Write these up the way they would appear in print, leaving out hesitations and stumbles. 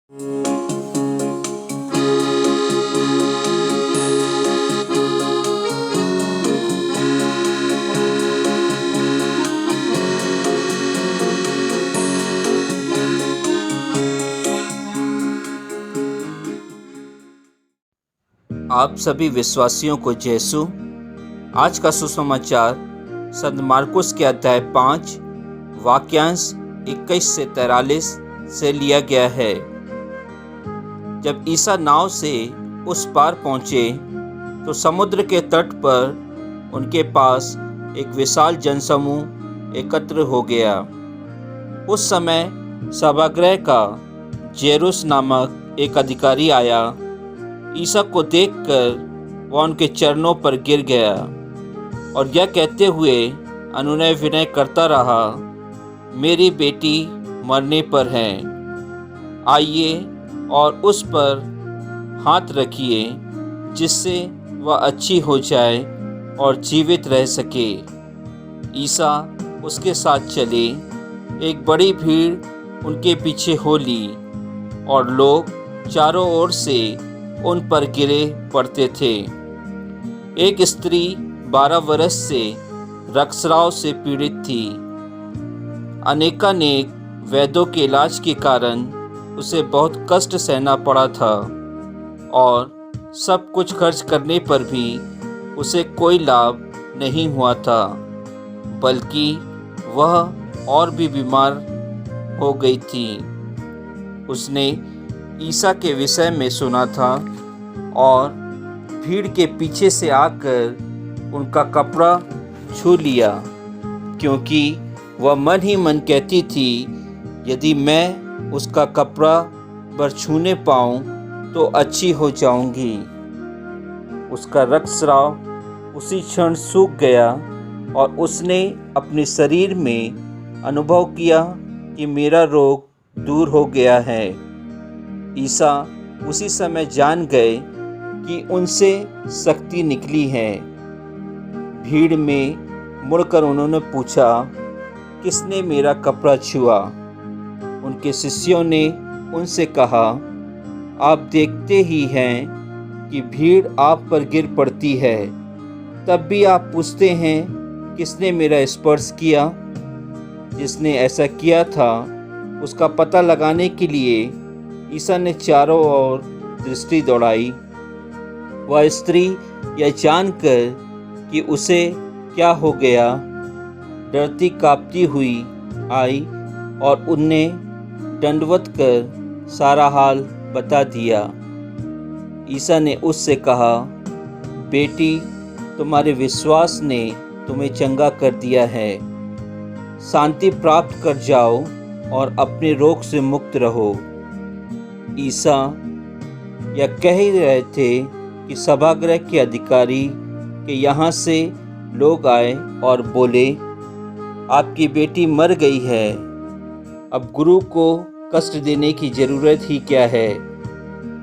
आप सभी विश्वासियों को यीशु। आज का सुसमाचार संत मार्कुस के अध्याय 5 वाक्यांश 21 से 43 से लिया गया है। जब ईसा नाव से उस पार पहुंचे तो समुद्र के तट पर उनके पास एक विशाल जनसमूह एकत्र हो गया। उस समय सभागृह का जेरुस नामक एक अधिकारी आया। ईसा को देखकर वह उनके चरणों पर गिर गया और यह कहते हुए अनुनय विनय करता रहा, मेरी बेटी मरने पर है, आइए और उस पर हाथ रखिए जिससे वह अच्छी हो जाए और जीवित रह सके। ईसा उसके साथ चले। एक बड़ी भीड़ उनके पीछे हो ली और लोग चारों ओर से उन पर गिरे पड़ते थे। एक स्त्री 12 वर्ष से रक्तस्राव से पीड़ित थी। अनेकानेक वैद्यों के इलाज के कारण उसे बहुत कष्ट सहना पड़ा था और सब कुछ खर्च करने पर भी उसे कोई लाभ नहीं हुआ था, बल्कि वह और भी बीमार हो गई थी। उसने ईसा के विषय में सुना था और भीड़ के पीछे से आकर उनका कपड़ा छू लिया, क्योंकि वह मन ही मन कहती थी, यदि मैं उसका कपड़ा पर छूने पाऊँ तो अच्छी हो जाऊंगी। उसका रक्तस्राव उसी क्षण सूख गया और उसने अपने शरीर में अनुभव किया कि मेरा रोग दूर हो गया है। ईसा उसी समय जान गए कि उनसे शक्ति निकली है। भीड़ में मुड़कर उन्होंने पूछा, किसने मेरा कपड़ा छुआ? उनके शिष्यों ने उनसे कहा, आप देखते ही हैं कि भीड़ आप पर गिर पड़ती है, तब भी आप पूछते हैं किसने मेरा स्पर्श किया? जिसने ऐसा किया था उसका पता लगाने के लिए ईसा ने चारों ओर दृष्टि दौड़ाई। वह स्त्री यह जानकर कि उसे क्या हो गया, डरती कांपती हुई आई और उन्हें दंडवत कर सारा हाल बता दिया। ईसा ने उससे कहा, बेटी, तुम्हारे विश्वास ने तुम्हें चंगा कर दिया है। शांति प्राप्त कर जाओ और अपने रोग से मुक्त रहो। ईसा यह कह ही रहे थे कि सभागृह के अधिकारी के यहाँ से लोग आए और बोले, आपकी बेटी मर गई है, अब गुरु को कष्ट देने की ज़रूरत ही क्या है।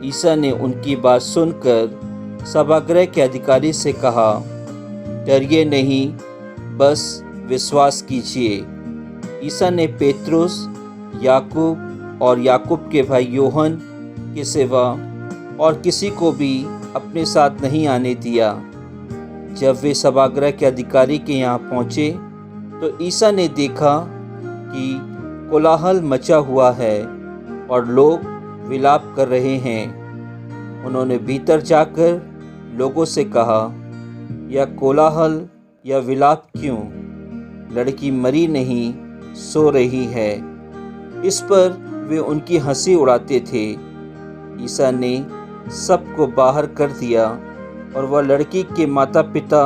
ईसा ने उनकी बात सुनकर सभागृह के अधिकारी से कहा, डरिए नहीं, बस विश्वास कीजिए। ईसा ने पेत्रुस, याकूब और याकूब के भाई योहन के सिवा और किसी को भी अपने साथ नहीं आने दिया। जब वे सभागृह के अधिकारी के यहाँ पहुँचे तो ईसा ने देखा कि कोलाहल मचा हुआ है और लोग विलाप कर रहे हैं। उन्होंने भीतर जाकर लोगों से कहा, यह कोलाहल या विलाप क्यों? लड़की मरी नहीं, सो रही है। इस पर वे उनकी हंसी उड़ाते थे। ईसा ने सबको बाहर कर दिया और वह लड़की के माता पिता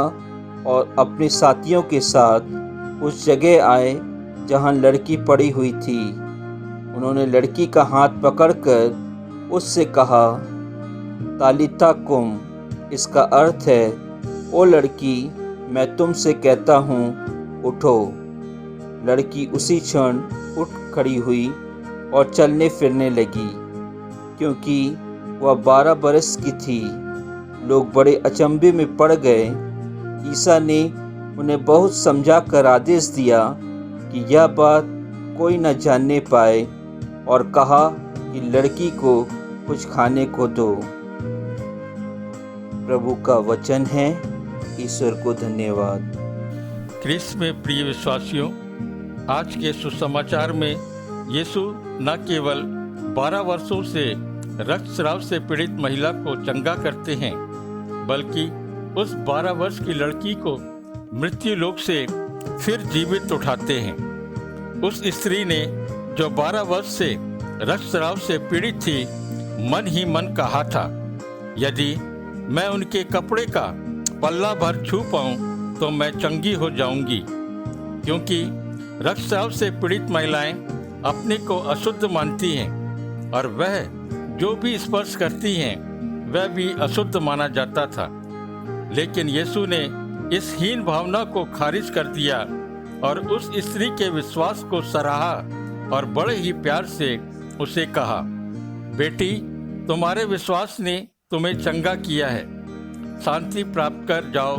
और अपने साथियों के साथ उस जगह आए जहां लड़की पड़ी हुई थी। उन्होंने लड़की का हाथ पकड़कर उससे कहा, तालिता कुम, इसका अर्थ है, ओ लड़की, मैं तुमसे कहता हूँ, उठो। लड़की उसी क्षण उठ खड़ी हुई और चलने फिरने लगी, क्योंकि वह 12 बरस की थी। लोग बड़े अचंभे में पड़ गए। ईसा ने उन्हें बहुत समझा कर आदेश दिया कि यह बात कोई न जानने पाए और कहा कि लड़की को कुछ खाने को दो। प्रभु का वचन है। ईश्वर को धन्यवाद। क्रिस्त में प्रिय विश्वासियों, आज के सुसमाचार में यीशु न केवल 12 वर्षों से रक्तस्राव से पीड़ित महिला को चंगा करते हैं, बल्कि उस 12 वर्ष की लड़की को मृत्यु लोक से फिर जीवित उठाते हैं। उस स्त्री ने जो 12 वर्ष से रक्तस्राव से पीड़ित थी, मन ही मन कहा था, यदि मैं उनके कपड़े का पल्ला भर छू पाऊं तो मैं चंगी हो जाऊंगी। क्योंकि रक्तस्राव से पीड़ित महिलाएं अपने को अशुद्ध मानती हैं और वह जो भी स्पर्श करती हैं वह भी अशुद्ध माना जाता था। लेकिन यीशु ने इस हीन भावना को खारिज कर दिया और उस स्त्री के विश्वास को सराहा और बड़े ही प्यार से उसे कहा, बेटी, तुम्हारे विश्वास ने तुम्हें चंगा किया है। शांति प्राप्त कर जाओ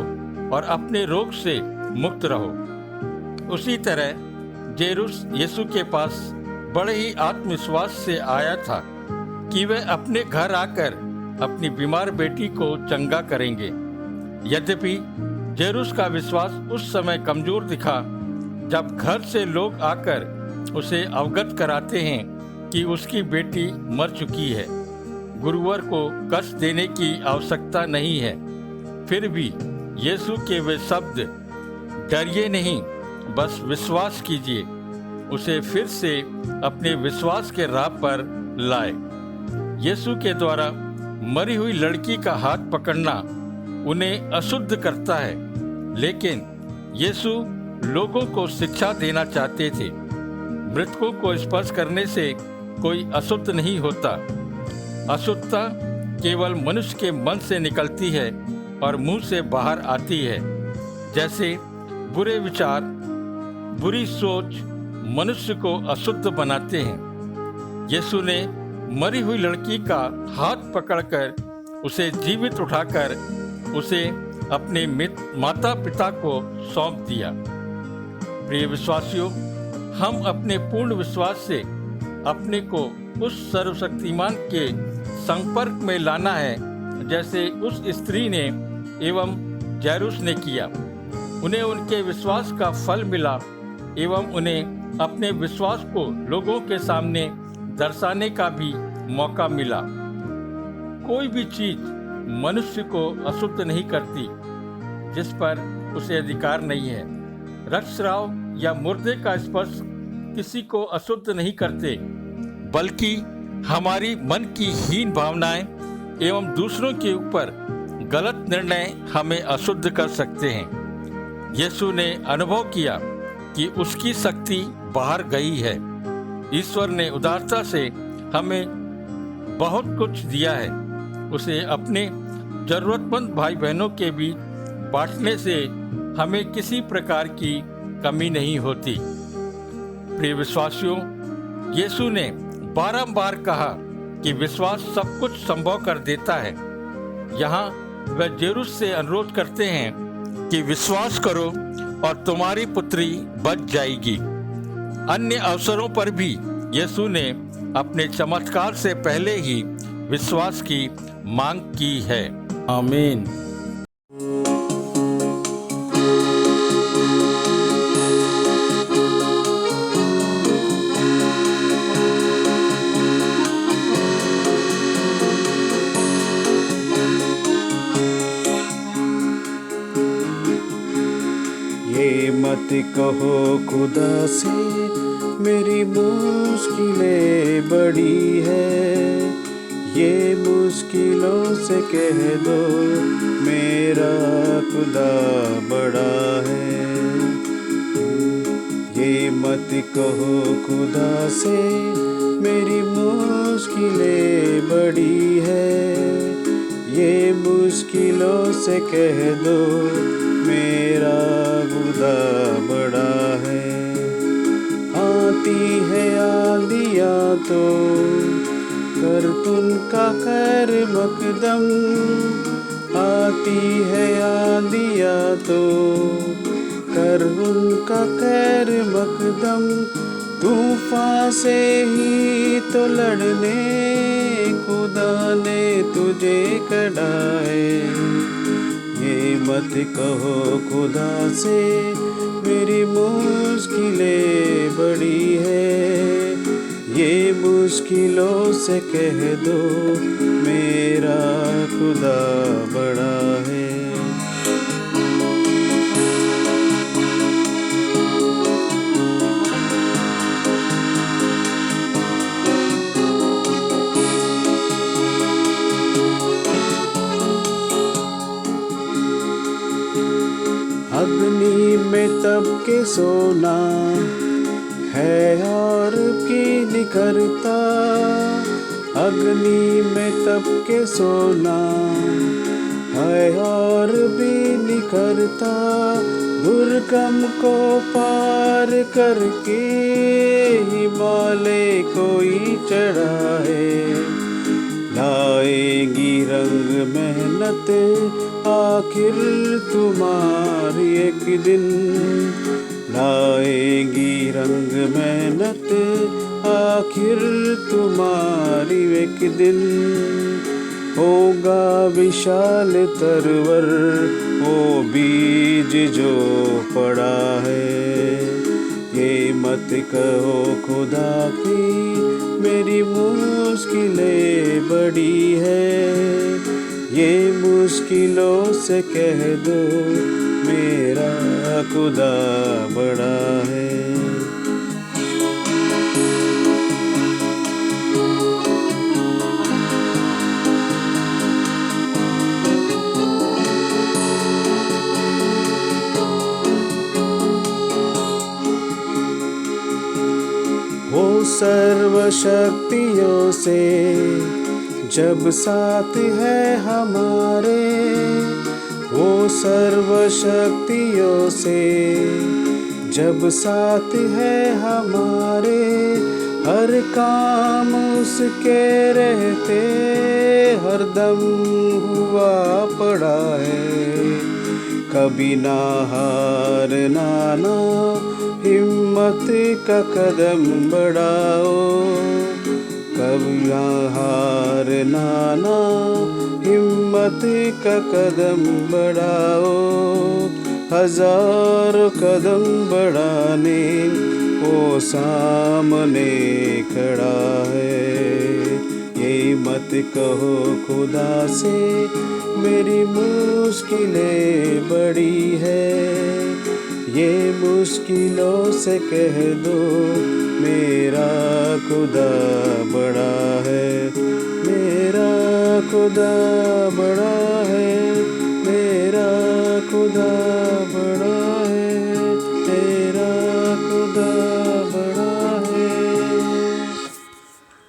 और अपने रोग से मुक्त रहो। उसी तरह जेरुस यीशु के पास बड़े ही आत्मविश्वास से आया था कि वे अपने घर आकर अपनी बीमार बेटी को चंगा करेंगे। यद्यपि जेरुस का विश्वास उस समय कमजोर दिखा जब घर से लोग आकर उसे अवगत कराते हैं कि उसकी बेटी मर चुकी है। गुरुवर को कष्ट देने की आवश्यकता नहीं है। फिर भी यीशु के वे शब्द, डरिए नहीं, बस विश्वास कीजिए, उसे फिर से अपने विश्वास के राह पर लाए। यीशु के द्वारा मरी हुई लड़की का हाथ पकड़ना उन्हें अशुद्ध करता है, लेकिन यीशु लोगों को शिक्षा देना चाहते थे। मृतकों को स्पर्श करने से कोई अशुद्ध नहीं होता। अशुद्धता केवल मनुष्य के मन से निकलती है और मुंह से बाहर आती है। जैसे बुरे विचार, बुरी सोच मनुष्य को अशुद्ध बनाते हैं। यीशु ने मरी हुई लड़की का हाथ पकड़कर उसे जीवित उठाकर उसे अपने माता पिता को सौंप दिया। प्रिय विश्वासियों, हम अपने पूर्ण विश्वास से अपने को उस सर्वशक्तिमान के संपर्क में लाना है, जैसे उस स्त्री ने एवं जैरुस ने किया। उन्हें उनके विश्वास का फल मिला एवं उन्हें अपने विश्वास को लोगों के सामने दर्शाने का भी मौका मिला। कोई भी चीज मनुष्य को अशुद्ध नहीं करती जिस पर उसे अधिकार नहीं है। रक्तस्राव या मुर्दे का स्पर्श किसी को अशुद्ध नहीं करते, बल्कि हमारी मन की हीन भावनाएं एवं दूसरों के ऊपर गलत निर्णय हमें अशुद्ध कर सकते हैं। यीशु ने अनुभव किया कि उसकी शक्ति बाहर गई है। ईश्वर ने उदारता से हमें बहुत कुछ दिया है। उसे अपने जरूरतमंद भाई बहनों के बीच बांटने से हमें किसी प्रकार की कमी नहीं होती। प्रिय विश्वासियों, यीशु ने बारंबार कहा कि विश्वास सब कुछ संभव कर देता है। यहाँ वह जेरुस से अनुरोध करते हैं कि विश्वास करो और तुम्हारी पुत्री बच जाएगी। अन्य अवसरों पर भी यीशु ने अपने चमत्कार से पहले ही विश्वास की मांग की है। आमीन। ये मत कहो खुदा से मेरी मुश्किलें बड़ी है, ये मुश्किलों से कह दो मेरा खुदा बड़ा है। ये मत कहो खुदा से मेरी मुश्किलें बड़ी है, ये मुश्किलों से कह दो मेरा खुदा बड़ा है। आती है आंधियाँ तो कर उनका खैर मकदम, आती है आंधियाँ तो कर उनका खैर मकदम। तूफान से ही तो लड़ने खुदा ने तुझे कढ़ा है। ये मत कहो खुदा से मेरी मुश्किलें बड़ी है, ये मुश्किलों से कह दो मेरा खुदा बड़ा है। अग्नि में तप के सोना है और की निखरता, अग्नि में तप के सोना है और भी निखरता। दुर्गम को पार करके हिमालय कोई चढ़ा है, लाएगी रंग मेहनत आखिर तुम्हारी एक दिन, लाएगी रंग मेहनत आखिर तुम्हारी एक दिन। होगा विशाल तरवर वो बीज जो पड़ा है, ये मत कहो खुदा की मेरी मुश्किलें बड़ी है, ये मुश्किलों से कह दो मेरा खुदा बड़ा है। वो सर्वशक्तियों से जब साथ है हमारे, वो सर्वशक्तियों से जब साथ है हमारे, हर काम उसके रहते हरदम हुआ पड़ा है। कभी ना हारना ना हिम्मत का कदम बढ़ाओ, कभी ना हारना ना हिम्मत का कदम बढ़ाओ। हजारों कदम बढ़ाने वो सामने खड़ा है, ये मत कहो खुदा से मेरी मुश्किलें बड़ी है, ये मुश्किलों से कह दो मेरा खुदा बड़ा है, मेरा खुदा बड़ा है, मेरा खुदा बड़ा